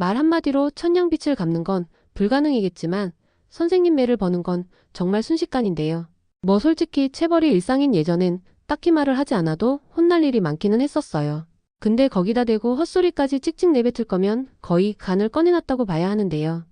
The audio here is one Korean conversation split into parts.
말 한마디로 천냥빛을 갚는 건 불가능이겠지만 선생님 매를 버는 건 정말 순식간인데요. 뭐 솔직히 체벌이 일상인 예전엔 딱히 말을 하지 않아도 혼날 일이 많기는 했었어요. 근데 거기다 대고 헛소리까지 찍찍 내뱉을 거면 거의 간을 꺼내놨다고 봐야 하는데요.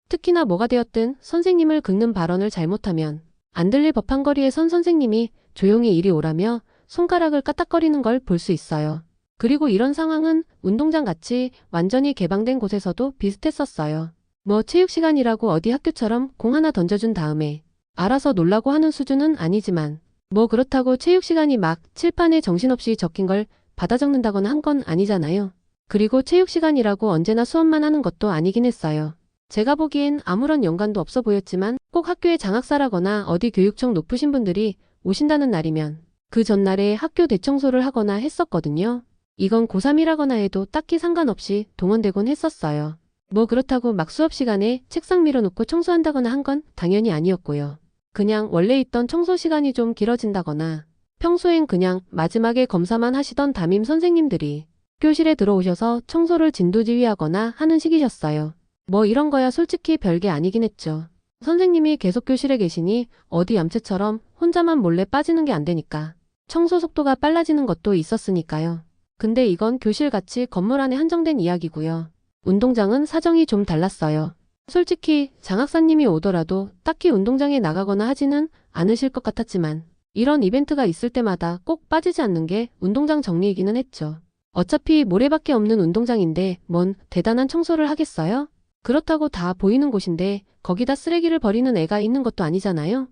특히나 뭐가 되었든 선생님을 긁는 발언을 잘못하면 안 들릴 법한 거리에 선 선생님이 조용히 이리 오라며 손가락을 까딱거리는 걸 볼 수 있어요. 그리고 이런 상황은 운동장 같이 완전히 개방된 곳에서도 비슷했었어요. 뭐 체육시간이라고 어디 학교처럼 공 하나 던져준 다음에 알아서 놀라고 하는 수준은 아니지만 뭐 그렇다고 체육시간이 막 칠판에 정신없이 적힌 걸 받아 적는다거나 한 건 아니잖아요. 그리고 체육시간이라고 언제나 수업만 하는 것도 아니긴 했어요. 제가 보기엔 아무런 연관도 없어 보였지만 꼭 학교에 장학사라거나 어디 교육청 높으신 분들이 오신다는 날이면 그 전날에 학교 대청소를 하거나 했었거든요. 이건 고3이라거나 해도 딱히 상관없이 동원되곤 했었어요. 뭐 그렇다고 막 수업 시간에 책상 밀어놓고 청소한다거나 한 건 당연히 아니었고요. 그냥 원래 있던 청소 시간이 좀 길어진다거나 평소엔 그냥 마지막에 검사만 하시던 담임 선생님들이 교실에 들어오셔서 청소를 진두지휘하거나 하는 식이셨어요. 뭐 이런 거야 솔직히 별게 아니긴 했죠. 선생님이 계속 교실에 계시니 어디 얌체처럼 혼자만 몰래 빠지는 게 안 되니까 청소 속도가 빨라지는 것도 있었으니까요. 근데 이건 교실같이 건물 안에 한정된 이야기고요. 운동장은 사정이 좀 달랐어요. 솔직히 장학사님이 오더라도 딱히 운동장에 나가거나 하지는 않으실 것 같았지만 이런 이벤트가 있을 때마다 꼭 빠지지 않는 게 운동장 정리이기는 했죠. 어차피 모래밖에 없는 운동장인데 뭔 대단한 청소를 하겠어요? 그렇다고 다 보이는 곳인데 거기다 쓰레기를 버리는 애가 있는 것도 아니잖아요.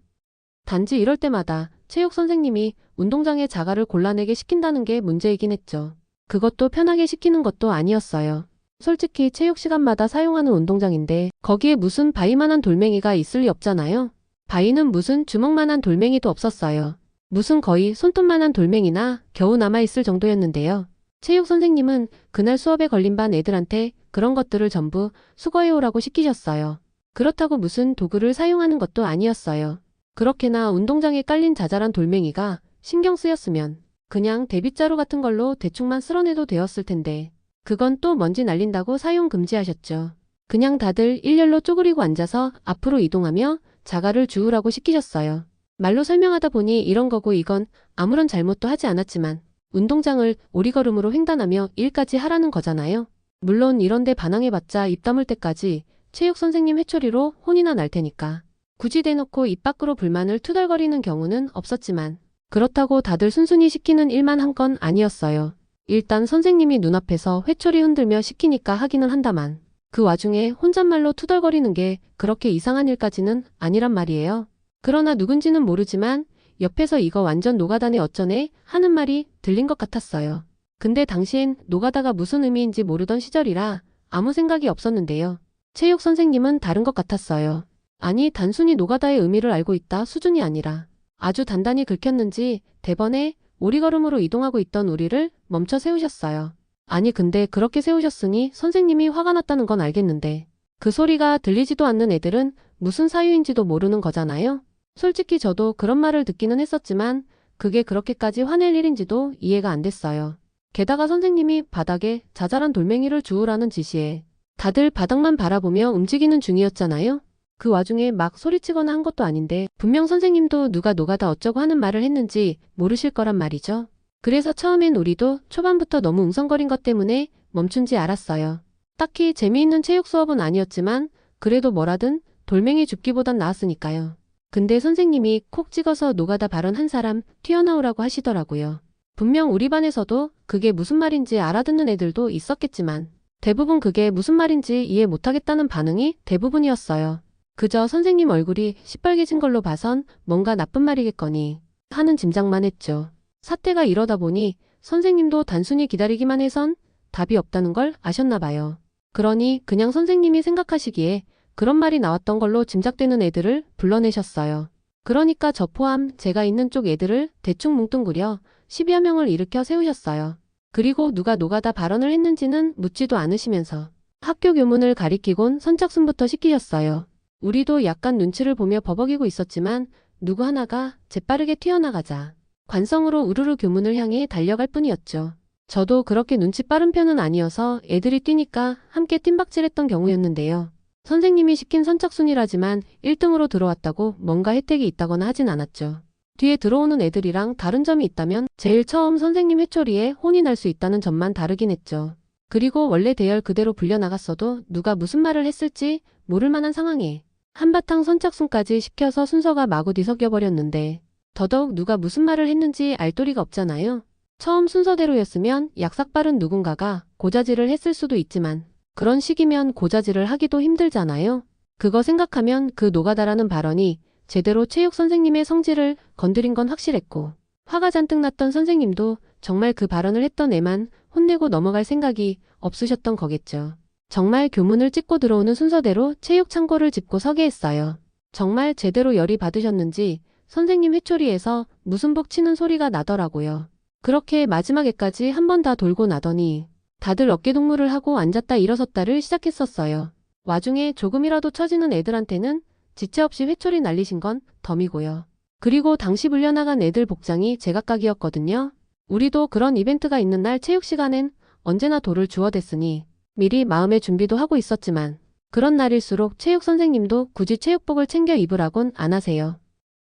단지 이럴 때마다 체육 선생님이 운동장에 자갈을 골라내게 시킨다는 게 문제이긴 했죠. 그것도 편하게 시키는 것도 아니었어요. 솔직히 체육 시간마다 사용하는 운동장인데 거기에 무슨 바위만한 돌멩이가 있을 리 없잖아요. 바위는 무슨 주먹만한 돌멩이도 없었어요. 무슨 거의 손톱만한 돌멩이나 겨우 남아있을 정도였는데요. 체육 선생님은 그날 수업에 걸린 반 애들한테 그런 것들을 전부 수거해오라고 시키셨어요. 그렇다고 무슨 도구를 사용하는 것도 아니었어요. 그렇게나 운동장에 깔린 자잘한 돌멩이가 신경 쓰였으면 그냥 대빗자루 같은 걸로 대충만 쓸어내도 되었을 텐데 그건 또 먼지 날린다고 사용 금지하셨죠. 그냥 다들 일렬로 쪼그리고 앉아서 앞으로 이동하며 자갈을 주우라고 시키셨어요. 말로 설명하다 보니 이런 거고 이건 아무런 잘못도 하지 않았지만 운동장을 오리걸음으로 횡단하며 일까지 하라는 거잖아요. 물론 이런데 반항해봤자 입 다물 때까지 체육 선생님 회초리로 혼이나 날 테니까 굳이 대놓고 입 밖으로 불만을 투덜거리는 경우는 없었지만 그렇다고 다들 순순히 시키는 일만 한 건 아니었어요. 일단 선생님이 눈앞에서 회초리 흔들며 시키니까 하기는 한다만 그 와중에 혼잣말로 투덜거리는 게 그렇게 이상한 일까지는 아니란 말이에요. 그러나 누군지는 모르지만 옆에서 이거 완전 노가다네 어쩌네 하는 말이 들린 것 같았어요. 근데 당시엔 노가다가 무슨 의미인지 모르던 시절이라 아무 생각이 없었는데요. 체육 선생님은 다른 것 같았어요. 아니 단순히 노가다의 의미를 알고 있다 수준이 아니라 아주 단단히 긁혔는지 대번에 오리걸음으로 이동하고 있던 우리를 멈춰 세우셨어요. 아니 근데 그렇게 세우셨으니 선생님이 화가 났다는 건 알겠는데 그 소리가 들리지도 않는 애들은 무슨 사유인지도 모르는 거잖아요. 솔직히 저도 그런 말을 듣기는 했었지만 그게 그렇게까지 화낼 일인지도 이해가 안 됐어요. 게다가 선생님이 바닥에 자잘한 돌멩이를 주우라는 지시에 다들 바닥만 바라보며 움직이는 중이었잖아요. 그 와중에 막 소리치거나 한 것도 아닌데 분명 선생님도 누가 노가다 어쩌고 하는 말을 했는지 모르실 거란 말이죠. 그래서 처음엔 우리도 초반부터 너무 웅성거린 것 때문에 멈춘지 알았어요. 딱히 재미있는 체육 수업은 아니었지만 그래도 뭐라든 돌멩이 줍기보단 나았으니까요. 근데 선생님이 콕 찍어서 노가다 발언한 사람 튀어나오라고 하시더라고요. 분명 우리 반에서도 그게 무슨 말인지 알아듣는 애들도 있었겠지만 대부분 그게 무슨 말인지 이해 못하겠다는 반응이 대부분이었어요. 그저 선생님 얼굴이 시뻘개진 걸로 봐선 뭔가 나쁜 말이겠거니 하는 짐작만 했죠. 사태가 이러다 보니 선생님도 단순히 기다리기만 해선 답이 없다는 걸 아셨나 봐요. 그러니 그냥 선생님이 생각하시기에 그런 말이 나왔던 걸로 짐작되는 애들을 불러내셨어요. 그러니까 저 포함 제가 있는 쪽 애들을 대충 뭉뚱그려 10여 명을 일으켜 세우셨어요. 그리고 누가 노가다 발언을 했는지는 묻지도 않으시면서 학교 교문을 가리키곤 선착순부터 시키셨어요. 우리도 약간 눈치를 보며 버벅이고 있었지만 누구 하나가 재빠르게 튀어나가자 관성으로 우르르 교문을 향해 달려갈 뿐이었죠. 저도 그렇게 눈치 빠른 편은 아니어서 애들이 뛰니까 함께 뜀박질했던 경우였는데요. 선생님이 시킨 선착순이라지만 1등으로 들어왔다고 뭔가 혜택이 있다거나 하진 않았죠. 뒤에 들어오는 애들이랑 다른 점이 있다면 제일 처음 선생님 회초리에 혼이 날 수 있다는 점만 다르긴 했죠. 그리고 원래 대열 그대로 불려나갔어도 누가 무슨 말을 했을지 모를 만한 상황에 한바탕 선착순까지 시켜서 순서가 마구 뒤섞여버렸는데 더더욱 누가 무슨 말을 했는지 알 도리가 없잖아요. 처음 순서대로였으면 약삭 빠른 누군가가 고자질을 했을 수도 있지만 그런 식이면 고자질을 하기도 힘들잖아요. 그거 생각하면 그 노가다라는 발언이 제대로 체육 선생님의 성질을 건드린 건 확실했고 화가 잔뜩 났던 선생님도 정말 그 발언을 했던 애만 혼내고 넘어갈 생각이 없으셨던 거겠죠. 정말 교문을 찍고 들어오는 순서대로 체육 창고를 짚고 서게 했어요. 정말 제대로 열이 받으셨는지 선생님 회초리에서 무슨 복 치는 소리가 나더라고요. 그렇게 마지막에까지 한 번 다 돌고 나더니 다들 어깨동무를 하고 앉았다 일어섰다를 시작했었어요. 와중에 조금이라도 처지는 애들한테는 지체 없이 회초리 날리신 건 덤이고요. 그리고 당시 불려나간 애들 복장이 제각각이었거든요. 우리도 그런 이벤트가 있는 날 체육 시간엔 언제나 돌을 주워댔으니 미리 마음의 준비도 하고 있었지만 그런 날일수록 체육 선생님도 굳이 체육복을 챙겨 입으라곤 안 하세요.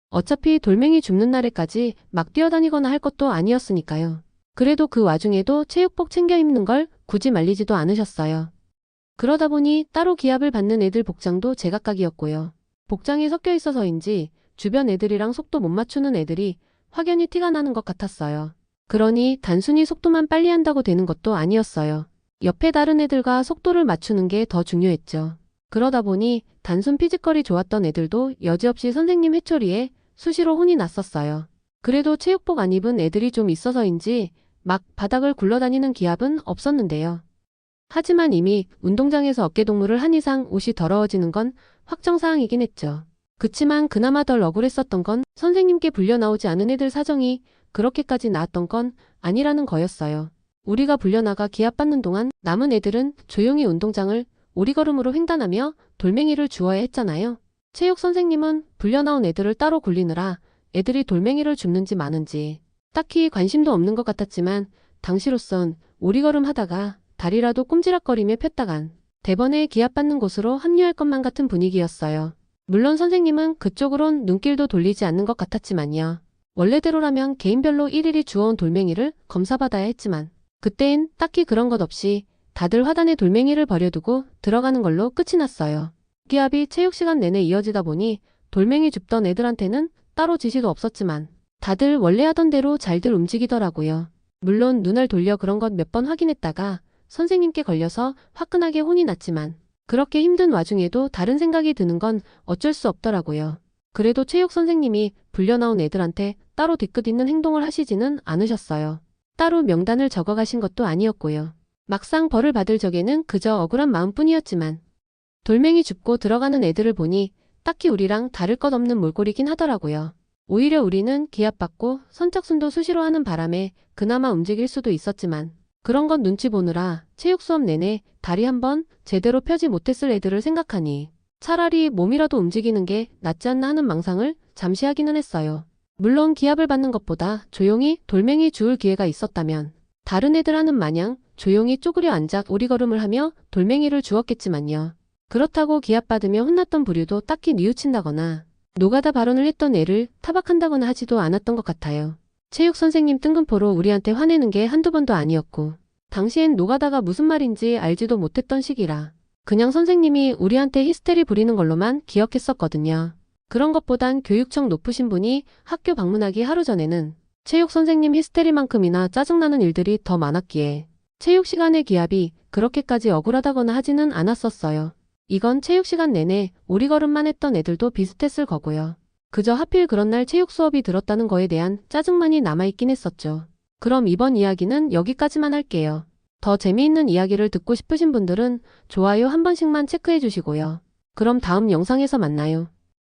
어차피 돌멩이 줍는 날에까지 막 뛰어다니거나 할 것도 아니었으니까요. 그래도 그 와중에도 체육복 챙겨 입는 걸 굳이 말리지도 않으셨어요. 그러다 보니 따로 기합을 받는 애들 복장도 제각각이었고요. 복장이 섞여 있어서인지 주변 애들이랑 속도 못 맞추는 애들이 확연히 티가 나는 것 같았어요. 그러니 단순히 속도만 빨리 한다고 되는 것도 아니었어요. 옆에 다른 애들과 속도를 맞추는 게 더 중요했죠. 그러다 보니 단순 피지컬이 좋았던 애들도 여지없이 선생님 회초리에 수시로 혼이 났었어요. 그래도 체육복 안 입은 애들이 좀 있어서인지 막 바닥을 굴러다니는 기합은 없었는데요. 하지만 이미 운동장에서 어깨동무를 한 이상 옷이 더러워지는 건 확정사항이긴 했죠. 그치만 그나마 덜 억울했었던 건 선생님께 불려나오지 않은 애들 사정이 그렇게까지 나았던 건 아니라는 거였어요. 우리가 불려나가 기합받는 동안 남은 애들은 조용히 운동장을 오리걸음으로 횡단하며 돌멩이를 주워야 했잖아요. 체육 선생님은 불려나온 애들을 따로 굴리느라 애들이 돌멩이를 줍는지 마는지 딱히 관심도 없는 것 같았지만 당시로선 오리걸음 하다가 다리라도 꼼지락거리며 폈다간 대번에 기합받는 곳으로 합류할 것만 같은 분위기였어요. 물론 선생님은 그쪽으론 눈길도 돌리지 않는 것 같았지만요. 원래대로라면 개인별로 일일이 주워온 돌멩이를 검사받아야 했지만 그때엔 딱히 그런 것 없이 다들 화단에 돌멩이를 버려두고 들어가는 걸로 끝이 났어요. 기합이 체육시간 내내 이어지다 보니 돌멩이 줍던 애들한테는 따로 지시도 없었지만 다들 원래 하던 대로 잘들 움직이더라고요. 물론 눈을 돌려 그런 것 몇 번 확인했다가 선생님께 걸려서 화끈하게 혼이 났지만 그렇게 힘든 와중에도 다른 생각이 드는 건 어쩔 수 없더라고요. 그래도 체육 선생님이 불려나온 애들한테 따로 뒤끝 있는 행동을 하시지는 않으셨어요. 따로 명단을 적어가신 것도 아니었고요. 막상 벌을 받을 적에는 그저 억울한 마음뿐이었지만 돌멩이 줍고 들어가는 애들을 보니 딱히 우리랑 다를 것 없는 몰골이긴 하더라고요. 오히려 우리는 기합받고 선착순도 수시로 하는 바람에 그나마 움직일 수도 있었지만 그런 건 눈치 보느라 체육 수업 내내 다리 한번 제대로 펴지 못했을 애들을 생각하니 차라리 몸이라도 움직이는 게 낫지 않나 하는 망상을 잠시 하기는 했어요. 물론 기합을 받는 것보다 조용히 돌멩이 주울 기회가 있었다면 다른 애들 하는 마냥 조용히 쪼그려 앉아 오리걸음을 하며 돌멩이를 주었겠지만요. 그렇다고 기합받으며 혼났던 부류도 딱히 뉘우친다거나 노가다 발언을 했던 애를 타박한다거나 하지도 않았던 것 같아요. 체육 선생님 뜬금포로 우리한테 화내는 게 한두 번도 아니었고 당시엔 노가다가 무슨 말인지 알지도 못했던 시기라 그냥 선생님이 우리한테 히스테리 부리는 걸로만 기억했었거든요. 그런 것보단 교육청 높으신 분이 학교 방문하기 하루 전에는 체육 선생님 히스테리만큼이나 짜증나는 일들이 더 많았기에 체육 시간의 기합이 그렇게까지 억울하다거나 하지는 않았었어요. 이건 체육 시간 내내 오리걸음만 했던 애들도 비슷했을 거고요. 그저 하필 그런 날 체육 수업이 들었다는 거에 대한 짜증만이 남아있긴 했었죠. 그럼 이번 이야기는 여기까지만 할게요. 더 재미있는 이야기를 듣고 싶으신 분들은 좋아요 한 번씩만 체크해 주시고요. 그럼 다음 영상에서 만나요.